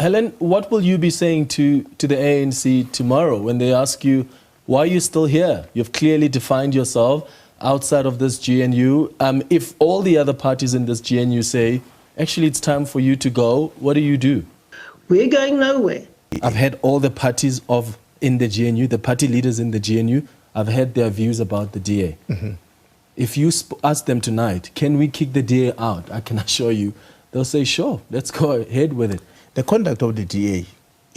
Helen, what will you be saying to the ANC tomorrow when they ask you, why are you still here? You've clearly defined yourself outside of this GNU. If all the other parties in this GNU say, actually, it's time for you to go, what do? We're going nowhere. I've had all the parties in the GNU, the party leaders in the GNU, I've heard their views about the DA. Mm-hmm. If you ask them tonight, can we kick the DA out? I can assure you, they'll say, sure, let's go ahead with it. The conduct of the DA,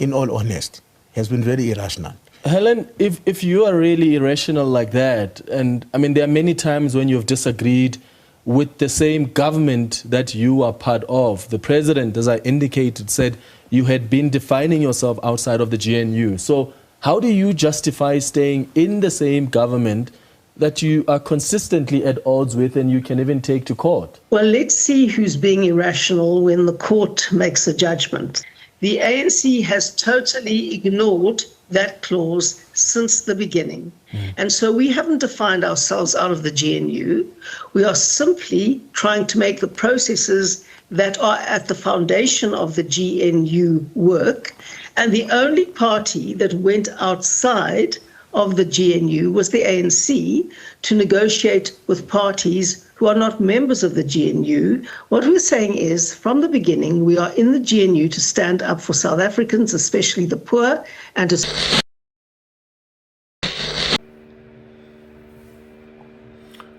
in all honesty, has been very irrational. Helen, if you are really irrational like that, and I mean, there are many times when you've disagreed with the same government that you are part of. The president, as I indicated, said you had been defining yourself outside of the GNU. So how do you justify staying in the same government that you are consistently at odds with and you can even take to court? Well, let's see who's being irrational when the court makes a judgment. The ANC has totally ignored that clause since the beginning. And so we haven't defined ourselves out of the GNU. We are simply trying to make the processes that are at the foundation of the GNU work. And the only party that went outside of the GNU was the ANC to negotiate with parties who are not members of the GNU. What we're saying is, from the beginning, we are in the GNU to stand up for South Africans, especially the poor, and to...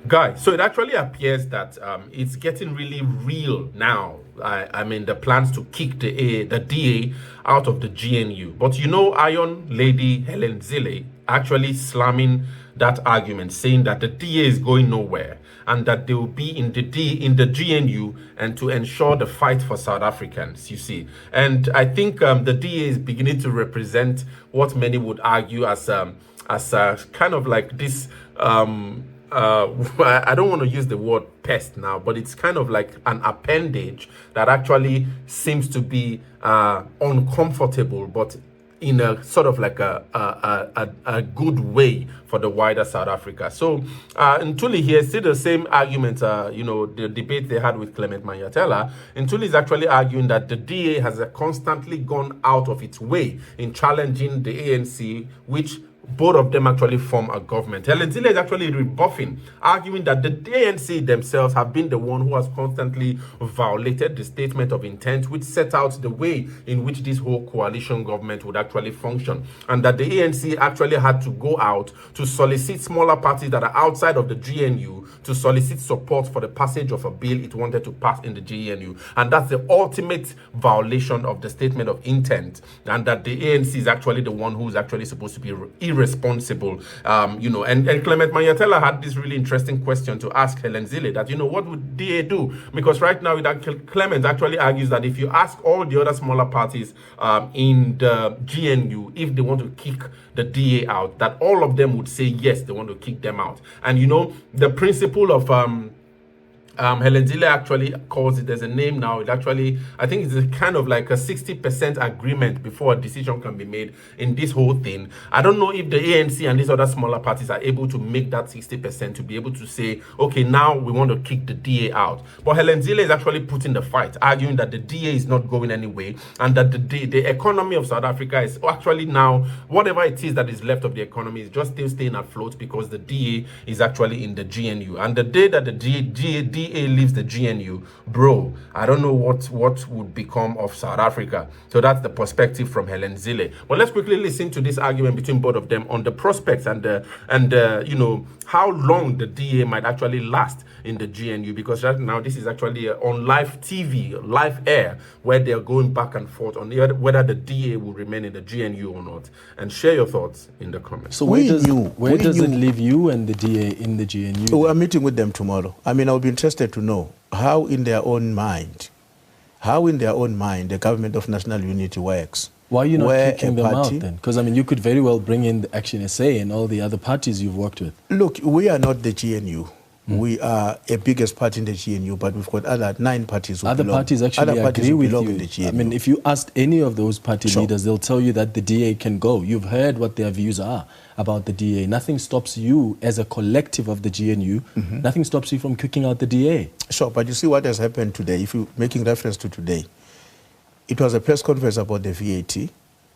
Guys, so it actually appears that it's getting really real now. I mean, the plans to kick the DA out of the GNU. But you know, Iron Lady Helen Zille actually slamming that argument, saying that the DA is going nowhere and that they will be in the GNU and to ensure the fight for South Africans, you see. And I think the DA is beginning to represent what many would argue as kind of like this I don't want to use the word pest now, but it's kind of like an appendage that actually seems to be uncomfortable, but in a sort of like a good way for the wider South Africa. So Ntuli here, still the same argument, you know, the debate they had with Clement Manyatela. Ntuli is actually arguing that the DA has constantly gone out of its way in challenging the ANC, which both of them actually form a government. Helen Zille is actually rebuffing, arguing that the ANC themselves have been the one who has constantly violated the statement of intent, which set out the way in which this whole coalition government would actually function, and that the ANC actually had to go out to solicit smaller parties that are outside of the GNU to solicit support for the passage of a bill it wanted to pass in the GNU. And that's the ultimate violation of the statement of intent, and that the ANC is actually the one who's actually supposed to be irresponsible, you know. And Clement Manyatela had this really interesting question to ask Helen Zille, that, you know, what would DA do? Because right now, Clement actually argues that if you ask all the other smaller parties in the GNU if they want to kick the DA out, that all of them would say yes, they want to kick them out. And, you know, the principle of Helen Zille actually calls it, there's a name now, it actually, I think it's a kind of like a 60% agreement before a decision can be made in this whole thing. I don't know if the ANC and these other smaller parties are able to make that 60% to be able to say, okay, now we want to kick the DA out. But Helen Zille is actually putting the fight, arguing that the DA is not going anywhere, and that the economy of South Africa is actually now, whatever it is that is left of the economy is just still staying afloat because the DA is actually in the GNU. And the day that the DA leaves the GNU, bro, I don't know what would become of South Africa. So that's the perspective from Helen Zille. But let's quickly listen to this argument between both of them on the prospects and you know, how long the DA might actually last in the GNU, because right now this is actually on live TV, live air, where they're going back and forth on whether the DA will remain in the GNU or not. And share your thoughts in the comments. So where does it leave you and the DA in the GNU? We're meeting with them tomorrow. I mean, I'll be interested to know how in their own mind the government of national unity works. Why are you not kicking them out then? Because, I mean, you could very well bring in the Action SA and all the other parties you've worked with. Look, we are not the GNU. We are a biggest party in the GNU, but we've got other 9 parties who belong. Parties actually agree with you. In the GNU. I mean, if you asked any of those party leaders, they'll tell you that the DA can go. You've heard what their views are about the DA. Nothing stops you as a collective of the GNU. Nothing stops you from kicking out the DA. Sure, but you see what has happened today. If you're making reference to today, it was a press conference about the VAT,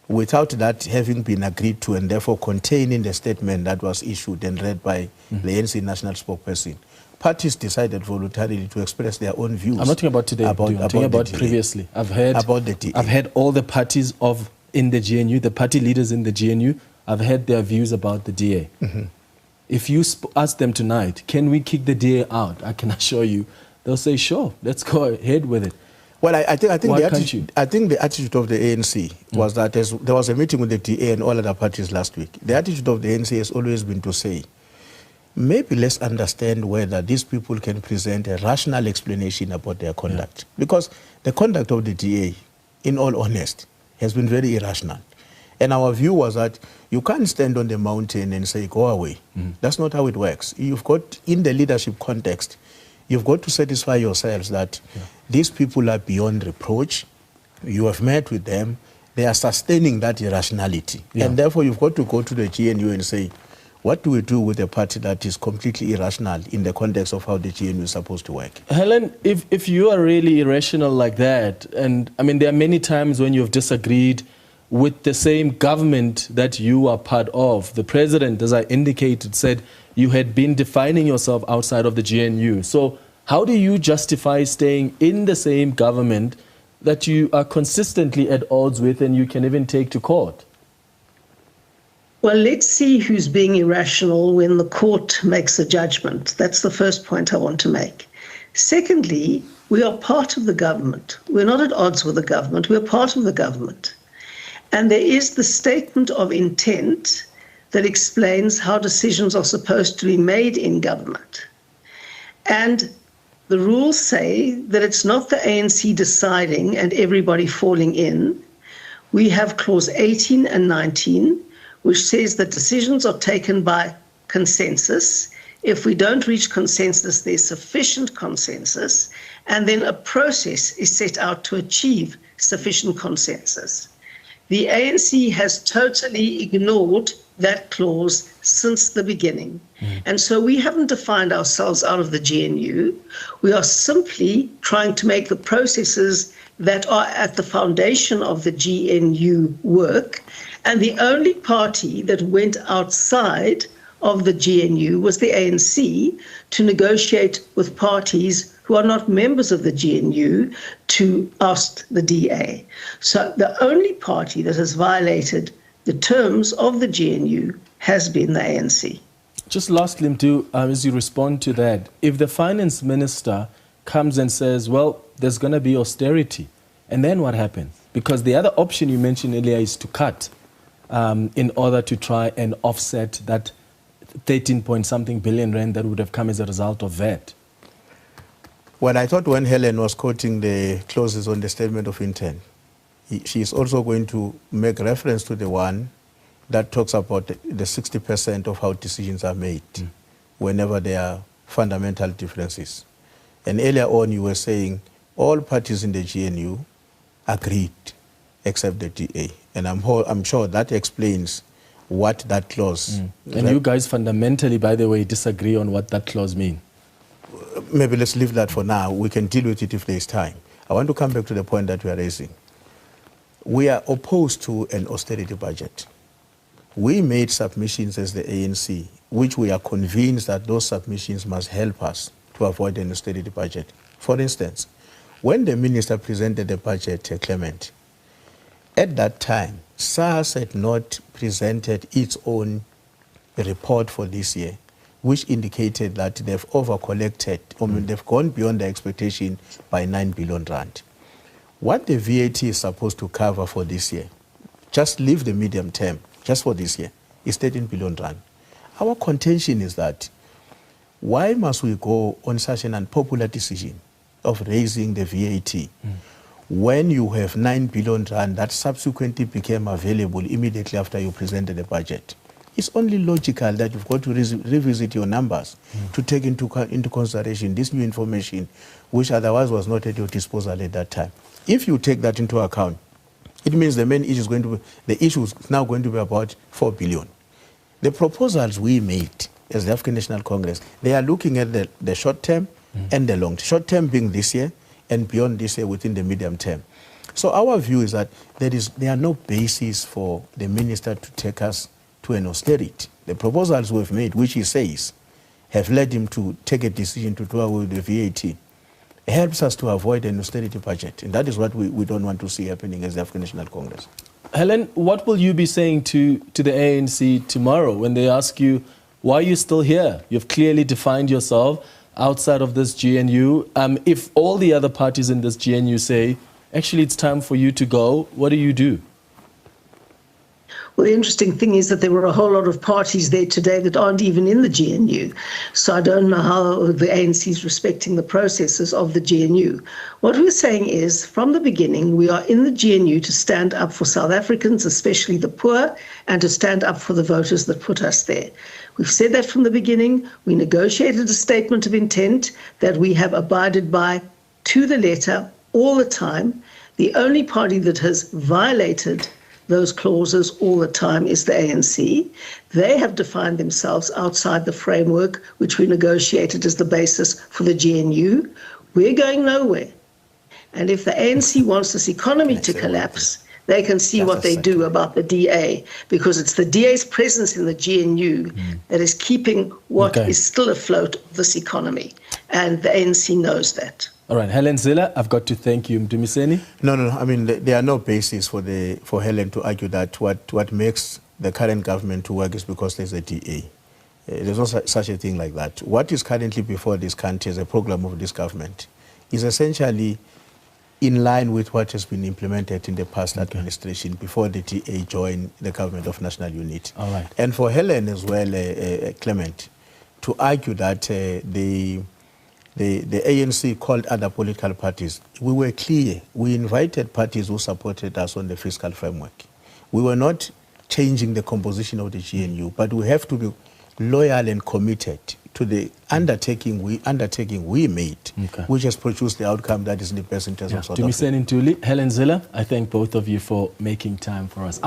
without that having been agreed to and therefore containing the statement that was issued and read by the ANC national spokesperson. Parties decided voluntarily to express their own views. I'm not talking about today. I'm talking about previously. I've heard about the DA. I've heard all the parties in the GNU, the party leaders in the GNU. I've heard their views about the DA. If you ask them tonight, can we kick the DA out? I can assure you, they'll say, sure, let's go ahead with it. Well, I think the attitude of the ANC was that there was a meeting with the DA and all other parties last week. The attitude of the ANC has always been to say, maybe let's understand whether these people can present a rational explanation about their conduct. Because the conduct of the DA, in all honesty, has been very irrational. And our view was that you can't stand on the mountain and say, go away. That's not how it works. You've got, in the leadership context, you've got to satisfy yourselves that these people are beyond reproach. You have met with them. They are sustaining that irrationality. And therefore, you've got to go to the GNU and say, what do we do with a party that is completely irrational in the context of how the GNU is supposed to work? Helen, if you are really irrational like that, and I mean, there are many times when you've disagreed with the same government that you are part of. The president, as I indicated, said you had been defining yourself outside of the GNU. So how do you justify staying in the same government that you are consistently at odds with and you can even take to court? Well, let's see who's being irrational when the court makes a judgment. That's the first point I want to make. Secondly, we are part of the government. We're not at odds with the government. We're part of the government. And there is the statement of intent that explains how decisions are supposed to be made in government. And the rules say that it's not the ANC deciding and everybody falling in. We have clause 18 and 19, which says that decisions are taken by consensus. If we don't reach consensus, there's sufficient consensus, and then a process is set out to achieve sufficient consensus. The ANC has totally ignored that clause since the beginning. And so we haven't defined ourselves out of the GNU. We are simply trying to make the processes that are at the foundation of the GNU work. And the only party that went outside of the GNU was the ANC to negotiate with parties who are not members of the GNU to oust the DA. So the only party that has violated the terms of the GNU has been the ANC. Just lastly, as you respond to that, if the finance minister comes and says, well, there's going to be austerity, and then what happens? Because the other option you mentioned earlier is to cut in order to try and offset that 13-point-something billion rand that would have come as a result of VAT. Well, I thought when Helen was quoting the clauses on the statement of intent, she is also going to make reference to the one that talks about the 60% of how decisions are made whenever there are fundamental differences. And earlier on, you were saying all parties in the GNU agreed except the DA. And I'm sure that explains what that clause... And you guys fundamentally, by the way, disagree on what that clause means. Maybe let's leave that for now. We can deal with it if there's time. I want to come back to the point that we are raising. We are opposed to an austerity budget. We made submissions as the ANC, which we are convinced that those submissions must help us to avoid an austerity budget. For instance, when the minister presented the budget, Clement, at that time, SARS had not presented its own report for this year, which indicated that they've over-collected, they've gone beyond the expectation by 9 billion rand. What the VAT is supposed to cover for this year, just leave the medium term, just for this year, is 13 billion rand. Our contention is that why must we go on such an unpopular decision of raising the VAT when you have 9 billion rand that subsequently became available immediately after you presented the budget? It's only logical that you've got to revisit your numbers to take into consideration this new information, which otherwise was not at your disposal at that time. If you take that into account, it means the main issue is going to be, the issue is now going to be about 4 billion. The proposals we made as the African National Congress, they are looking at the short term and the long term. Short term being this year and beyond this year within the medium term. So our view is that there are no basis for the minister to take us to an austerity. The proposals we've made, which he says, have led him to take a decision to do away with the VAT, helps us to avoid an austerity budget. And that is what we don't want to see happening as the African National Congress. Helen, what will you be saying to the ANC tomorrow when they ask you, why are you still here? You've clearly defined yourself outside of this GNU. If all the other parties in this GNU say, actually, it's time for you to go, what do you do? Well, the interesting thing is that there were a whole lot of parties there today that aren't even in the GNU. So I don't know how the ANC is respecting the processes of the GNU. What we're saying is, from the beginning, we are in the GNU to stand up for South Africans, especially the poor, and to stand up for the voters that put us there. We've said that from the beginning. We negotiated a statement of intent that we have abided by to the letter all the time. The only party that has violated those clauses all the time is the ANC. They have defined themselves outside the framework which we negotiated as the basis for the GNU. We're going nowhere. And if the ANC wants this economy to collapse, they can see what they do about the DA, because it's the DA's presence in the GNU that is keeping what is still afloat of this economy. And the ANC knows that. All right, Helen Zille, I've got to thank you. Mdumiseni? No. I mean, there are no basis for Helen to argue that what makes the current government to work is because there's a DA. There's no such a thing like that. What is currently before this country as a program of this government is essentially in line with what has been implemented in the past administration before the DA joined the government of national unity. All right. And for Helen as well, Clement, to argue that the ANC called other political parties, we were clear. We invited parties who supported us on the fiscal framework. We were not changing the composition of the GNU, but we have to be loyal and committed to the undertaking we made, which has produced the outcome that is in the best interest of South Africa. Helen Zille, I thank both of you for making time for us.